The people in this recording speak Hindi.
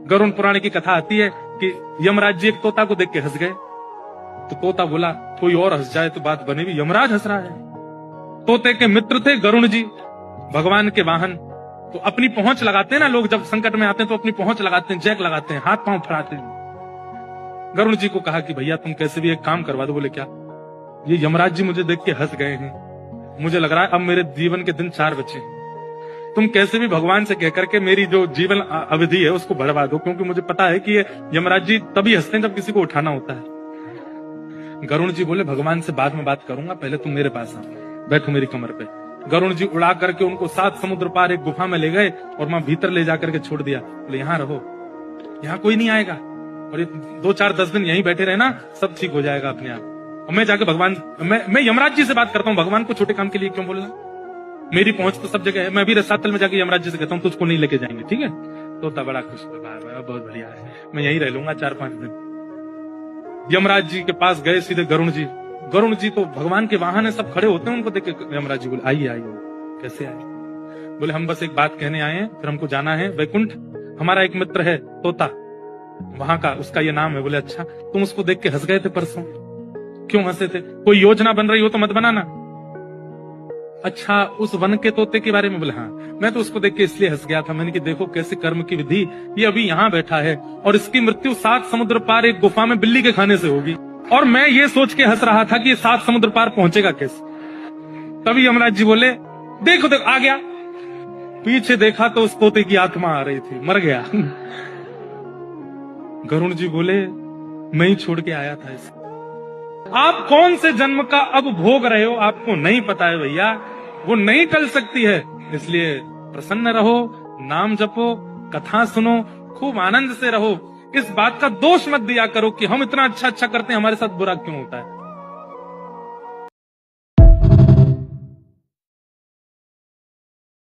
गरुड़ पुराण की कथा आती है कि यमराज जी एक तोता को देख के हंस गए। तो तोता बोला कोई और हंस जाए तो बात बनेगी, यमराज हंस रहा है। तोते के मित्र थे गरुड़ जी, भगवान के वाहन। तो अपनी पहुंच लगाते हैं ना लोग, जब संकट में आते हैं तो अपनी पहुंच लगाते हैं, जैक लगाते हैं, हाथ पांव फड़ाते हैं। गरुड़ जी को कहा कि भैया तुम कैसे भी एक काम करवा दो। बोले क्या? ये यमराज जी मुझे देख के हंस गए हैं, मुझे लग रहा है अब मेरे जीवन के दिन 4 बचे हैं। तुम कैसे भी भगवान से कहकर के मेरी जो जीवन अवधि है उसको बढ़वा दो, क्योंकि मुझे पता है कि ये यमराज जी तभी हंसते हैं जब किसी को उठाना होता है। गरुड़ जी बोले भगवान से बाद में बात करूंगा, पहले तुम मेरे पास आओ, बैठो मेरी कमर पे। गरुड़ जी उड़ा करके उनको 7 समुद्र पार एक गुफा में ले गए और वहां भीतर ले जाकर के छोड़ दिया। बोले यहाँ रहो, यहाँ कोई नहीं आएगा, और ये 2-4-10 दिन यहीं बैठे रहना, सब ठीक हो जाएगा अपने आप। और मैं जाके भगवान, मैं यमराज जी से बात करता हूँ, भगवान को छोटे काम के लिए क्यों बोलना, मेरी पहुंच तो सब जगह है। मैं भी रसातल में जाके यमराज जी से कहता हूँ तुझको नहीं लेके जाएंगे, ठीक है? तोता बड़ा खुश हुआ, बहुत बढ़िया है, मैं यहीं रह लूंगा 4-5 दिन। यमराज जी के पास गए सीधे गरुड़ जी। गरुड़ जी तो भगवान के वाहन है, सब खड़े होते हैं, उनको देख के यमराज जी बोले आइए आइए। कैसे आए? बोले हम बस एक बात कहने आए हैं, फिर हमको जाना है वैकुंठ। हमारा एक मित्र है तोता, वहां का, उसका ये नाम है। बोले अच्छा, तुम उसको देख के हंस गए थे परसों, क्यों हंसे थे? कोई योजना बन रही हो तो मत बनाना। अच्छा, उस वन के तोते के बारे में? बोले हाँ, मैं तो उसको देख के इसलिए हंस गया था, मैंने कि देखो कैसे कर्म की विधि, ये अभी यहाँ बैठा है और इसकी मृत्यु 7 समुद्र पार एक गुफा में बिल्ली के खाने से होगी, और मैं ये सोच के हंस रहा था कि ये 7 समुद्र पार पहुंचेगा कैसे। तभी यमराज जी बोले देखो देखो आ गया। पीछे देखा तो उस तोते की आत्मा आ रही थी, मर गया। गरुड़ जी बोले मैं ही छोड़ के आया था इसे। आप कौन से जन्म का अब भोग रहे हो आपको नहीं पता है भैया, वो नहीं टल सकती है। इसलिए प्रसन्न रहो, नाम जपो, कथा सुनो, खूब आनंद से रहो। इस बात का दोष मत दिया करो कि हम इतना अच्छा अच्छा करते हैं, हमारे साथ बुरा क्यों होता है।